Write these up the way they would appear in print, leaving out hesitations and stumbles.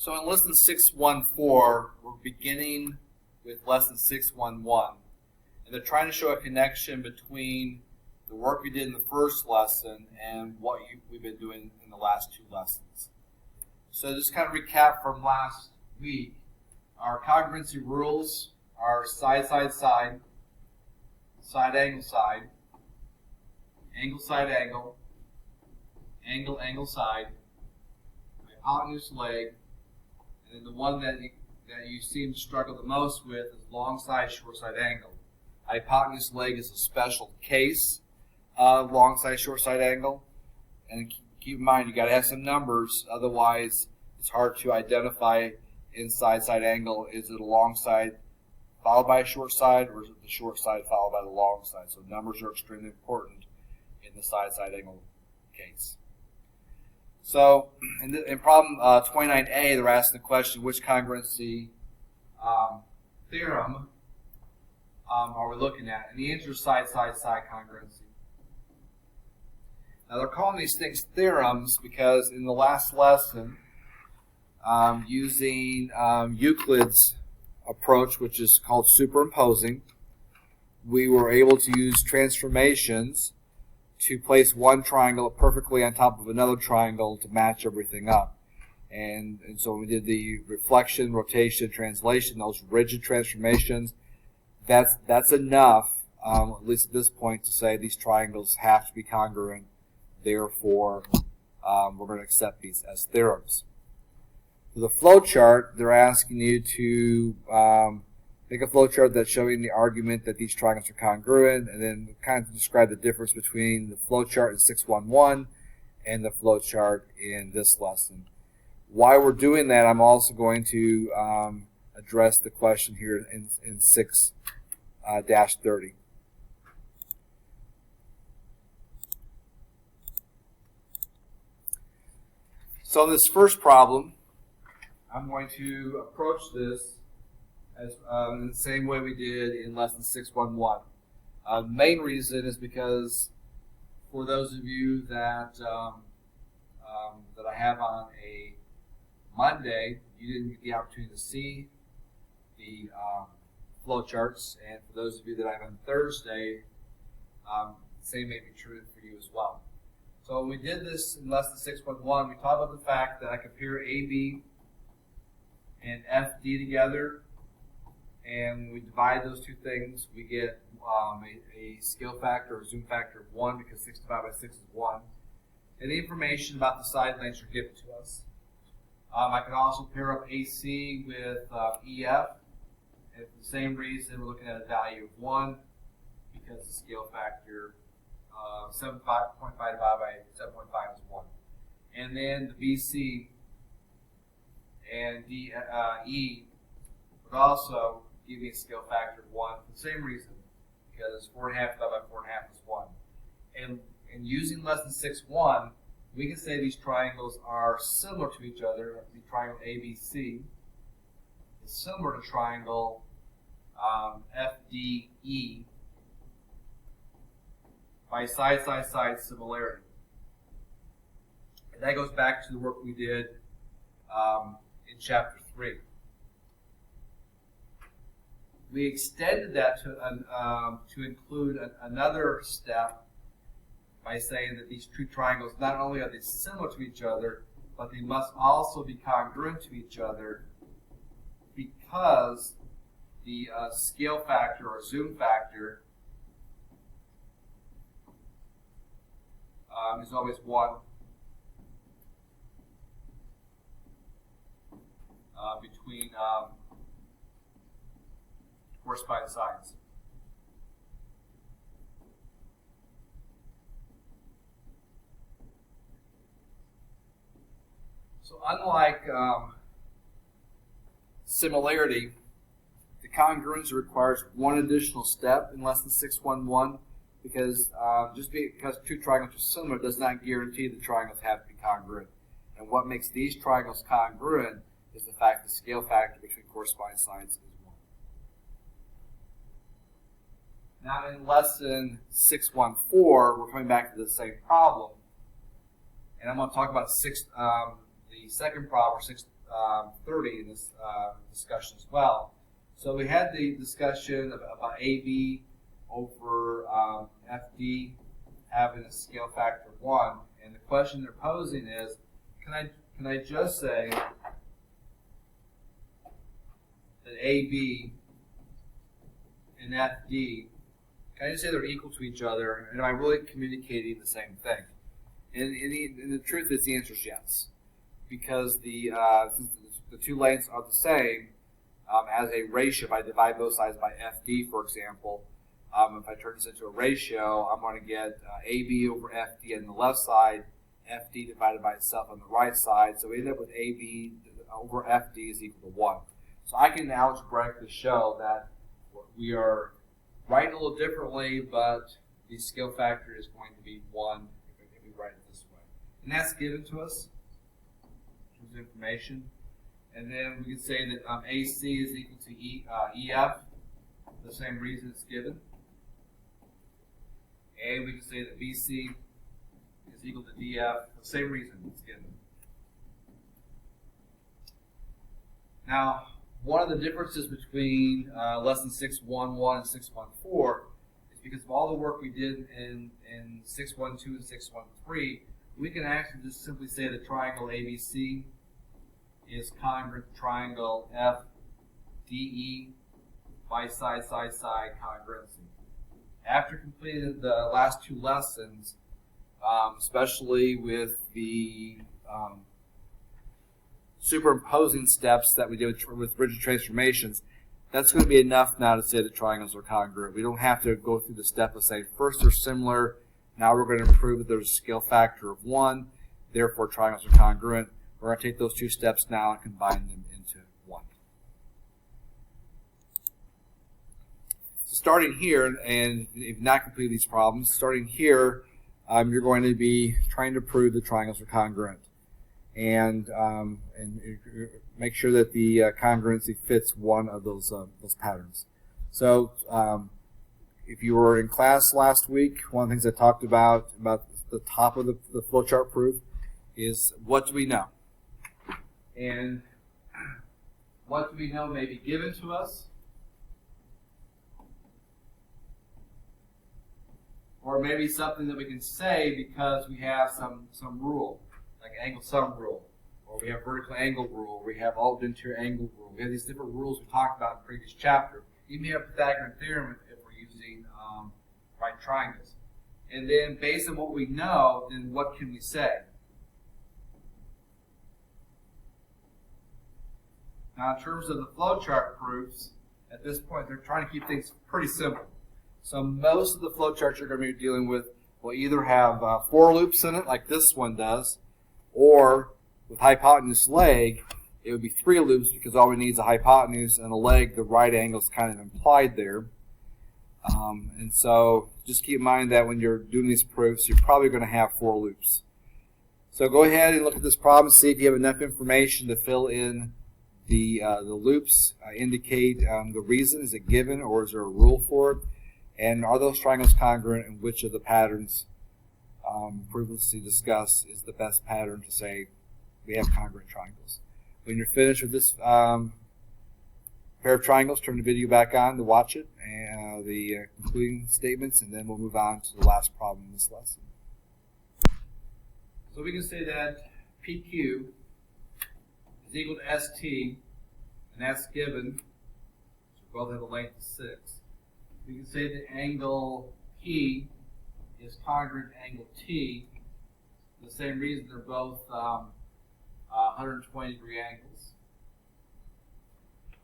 So in lesson 614, we're beginning with lesson 611. And they're trying to show a connection between the work we did in the first lesson and what we've been doing in the last two lessons. So just kind of recap from last week. Our congruency rules are side, side, side, side, angle, side, angle, side, angle, angle, angle, side, hypotenuse, leg, and then the one that you seem to struggle the most with is long side, short side angle. Hypotenuse leg is a special case of long side, short side angle. And keep in mind, you got to have some numbers, otherwise it's hard to identify in side, side angle. Is it a long side followed by a short side, or is it the short side followed by the long side? So numbers are extremely important in the side, side angle case. So in problem 29A, they're asking the question, which congruency theorem are we looking at? And the answer is side, side, side congruency. Now they're calling these things theorems because in the last lesson, using Euclid's approach, which is called superimposing, we were able to use transformations to place one triangle perfectly on top of another triangle to match everything up. And so when we did the reflection, rotation, translation, those rigid transformations, that's enough, at least at this point, to say these triangles have to be congruent. Therefore, we're going to accept these as theorems. For the flow chart, they're asking you to make a flow chart that's showing the argument that these triangles are congruent, and then kind of describe the difference between the flow chart in 611 and the flow chart in this lesson. While we're doing that, I'm also going to address the question here in 6-30. So in this first problem, I'm going to approach this as in the same way we did in lesson 611. The main reason is because for those of you that that I have on a Monday, you didn't get the opportunity to see the flow charts, and for those of you that I have on Thursday, the same may be true for you as well. So when we did this in lesson 611, we talked about the fact that I compare AB and FD together, and when we divide those two things, we get a scale factor or zoom factor of 1, because 6 divided by 6 is 1. And the information about the side lengths are given to us. I can also pair up AC with EF, and for the same reason, we're looking at a value of 1, because the scale factor 7.5 divided by 7.5 is 1. And then the BC and E would also give me a scale factor of 1 for the same reason, because 4.5 divided by 4.5 is 1. And using lesson 6.1, we can say these triangles are similar to each other. The triangle ABC is similar to triangle FDE by side, side, side similarity. And that goes back to the work we did in chapter 3. We extended that to include another step by saying that these two triangles, not only are they similar to each other, but they must also be congruent to each other, because the scale factor or zoom factor is always 1 between corresponding sides. So unlike similarity, the congruency requires one additional step in lesson 611, because just because two triangles are similar does not guarantee the triangles have to be congruent. And what makes these triangles congruent is the fact the scale factor between corresponding sides is 1. Now in lesson 614, we're coming back to the same problem, and I'm going to talk about the second problem, 30 in this discussion as well. So we had the discussion about AB over FD having a scale factor of 1, and the question they're posing is, can I just say that AB and FD, can I just say they're equal to each other, and am I really communicating the same thing? And the truth is the answer is yes, because since the two lengths are the same, as a ratio, if I divide both sides by FD, for example, if I turn this into a ratio, I'm going to get AB over FD on the left side, FD divided by itself on the right side. So we end up with AB over FD is equal to 1. So I can algebraically show that we are writing a little differently, but the scale factor is going to be 1 if we write it this way. And that's given to us in terms of information. And then we can say that AC is equal to EF, the same reason it's given. And we can say that BC is equal to DF, the same reason it's given. Now, one of the differences between lesson 6.1.1 and 6.1.4 is because of all the work we did in 6.1.2 and 6.1.3, we can actually just simply say the triangle ABC is congruent to triangle FDE by side, side, side congruency. After completing the last two lessons, especially with the superimposing steps that we did with rigid transformations, that's going to be enough now to say that triangles are congruent. We don't have to go through the step of saying first they're similar, now we're going to prove that there's a scale factor of 1, therefore triangles are congruent. We're going to take those two steps now and combine them into 1. So starting here, and if you've not completed these problems, starting here, you're going to be trying to prove the triangles are congruent. And make sure that the congruency fits one of those patterns. So if you were in class last week, one of the things I talked about the top of the flowchart proof is what do we know? And what do we know may be given to us, or maybe something that we can say because we have some rule, like angle sum rule, or we have vertical angle rule, we have alt interior angle rule. We have these different rules we talked about in the previous chapter. You may have Pythagorean theorem if we're using right triangles. And then based on what we know, then what can we say? Now, in terms of the flowchart proofs, at this point, they're trying to keep things pretty simple. So most of the flowcharts you're going to be dealing with will either have 4 loops in it, like this one does, or with hypotenuse leg, it would be 3 loops because all we need is a hypotenuse and a leg. The right angle is kind of implied there. And so just keep in mind that when you're doing these proofs, you're probably going to have 4 loops. So go ahead and look at this problem and see if you have enough information to fill in the loops, indicate the reason. Is it given or is there a rule for it? And are those triangles congruent, and which of the patterns previously discussed is the best pattern to say we have congruent triangles? When you're finished with this pair of triangles, turn the video back on to watch it, and the concluding statements, and then we'll move on to the last problem in this lesson. So we can say that PQ is equal to ST, and that's given, so both have a length of 6. We can say that angle P is congruent to angle T. For the same reason, they're both 120-degree angles.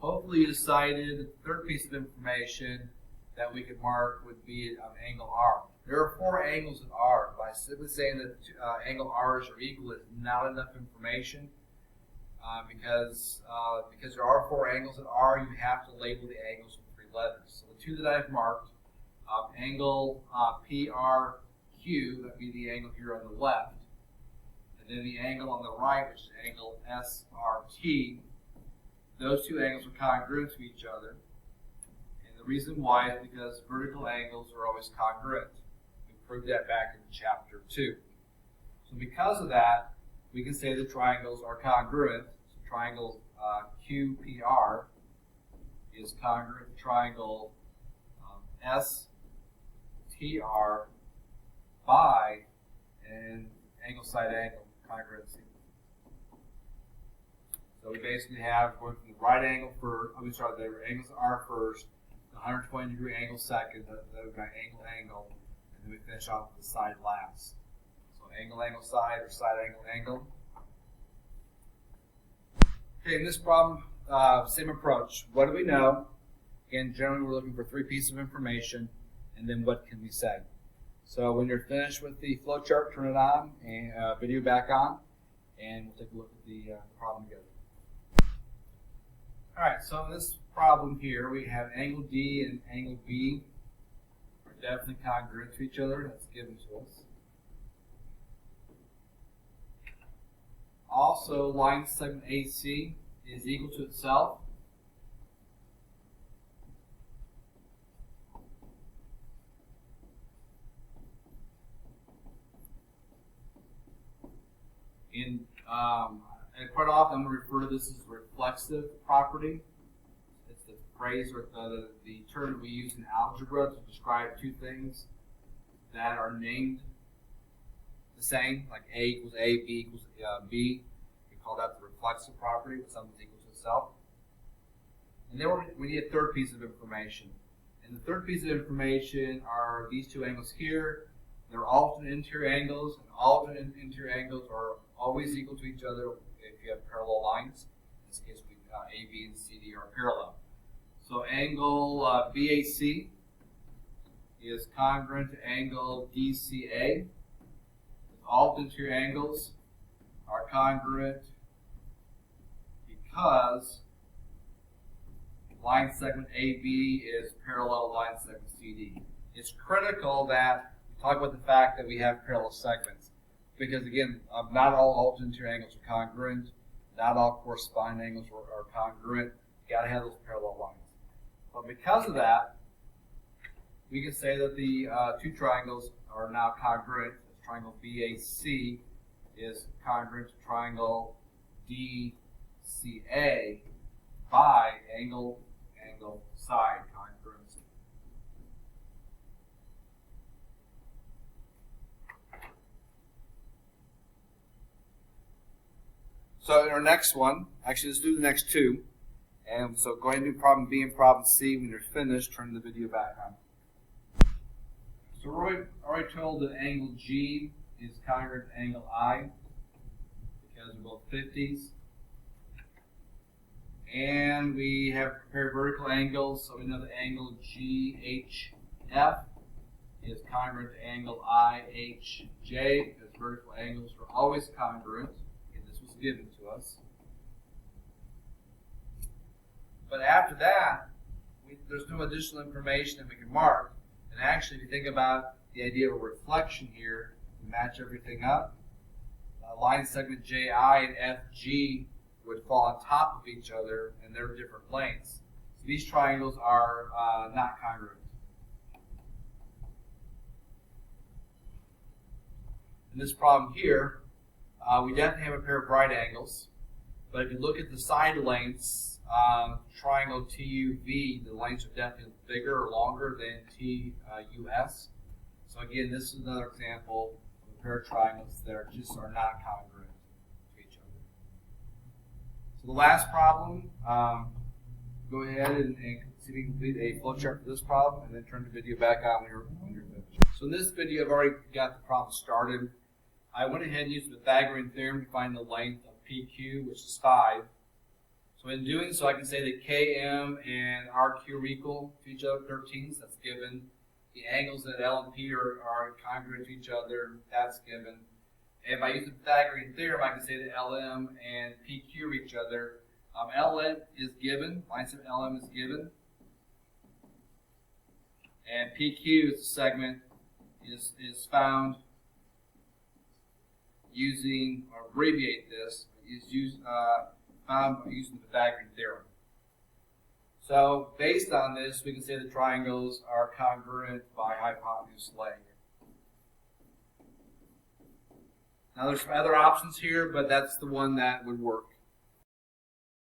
Hopefully you decided the third piece of information that we could mark would be angle R. There are 4 angles at R. By simply saying that angle R's are equal is not enough information because there are 4 angles at R, you have to label the angles with 3 letters. So the 2 that I've marked, angle PRQ, that would be the angle here on the left, and then the angle on the right, which is angle SRT. Those 2 angles are congruent to each other. And the reason why is because vertical angles are always congruent. We proved that back in chapter 2. So because of that, we can say the triangles are congruent. So triangle QPR is congruent to triangle STR by an angle side angle congruency. So we basically have going from the right angle first, the angles are first, the 120 degree angle second, then we've got angle, and then we finish off with the side last. So angle side or side angle. Okay, in this problem, same approach. What do we know? Again, generally we're looking for 3 pieces of information, and then what can we say? So when you're finished with the flowchart, turn it on, and video back on, and we'll take a look at the problem together. Alright, so in this problem here, we have angle D and angle B are definitely congruent to each other. That's given to us. Also, line segment AC is equal to itself. And quite often I'm going to refer to this as reflexive property. It's the phrase or the term that we use in algebra to describe 2 things that are named the same, like A equals A, B equals B. We call that the reflexive property, when something's equal to itself. And then we need a third piece of information. And the third piece of information are these 2 angles here. They're alternate interior angles, and alternate interior angles are always equal to each other if you have parallel lines. In this case, A, B, and C, D are parallel. So angle BAC is congruent to angle DCA. All interior angles are congruent because line segment AB is parallel to line segment CD. It's critical that we talk about the fact that we have parallel segments, because again, not all alternate interior angles are congruent, not all corresponding angles are congruent. You got to have those parallel lines. But because of that, we can say that the 2 triangles are now congruent. Triangle BAC is congruent to triangle DCA by angle side congruency. So in our next one, actually let's do the next 2. And so go ahead and do problem B and problem C. When you're finished, turn the video back on. So we're already told that angle G is congruent to angle I because we're both 50s. And we have compared vertical angles, so we know that angle GHF is congruent to angle IHJ because vertical angles are always congruent. And this was given to us. But after that, there's no additional information that we can mark. And actually, if you think about the idea of a reflection here, to match everything up, line segment JI and FG would fall on top of each other, and they're different planes. So these triangles are not congruent. In this problem here, we definitely have a pair of right angles, but if you look at the side lengths, triangle TUV, the lengths are definitely bigger or longer than TUS. So again, this is another example of a pair of triangles that are not congruent to each other. So the last problem, go ahead and see if you can complete a flowchart for this problem, and then turn the video back on when you're finished. So in this video, I've already got the problem started. I went ahead and used the Pythagorean theorem to find the length of PQ, which is 5. So in doing so, I can say that Km and RQ are equal to each other, 13. So that's given. The angles at L and P are congruent to each other. That's given. And by using the Pythagorean theorem, I can say that LM and PQ are each other. LM is given. Line segment LM is given. And PQ is the segment is found using, or abbreviate this, is found using the Pythagorean theorem. So based on this, we can say the triangles are congruent by hypotenuse length. Now there's some other options here, but that's the one that would work.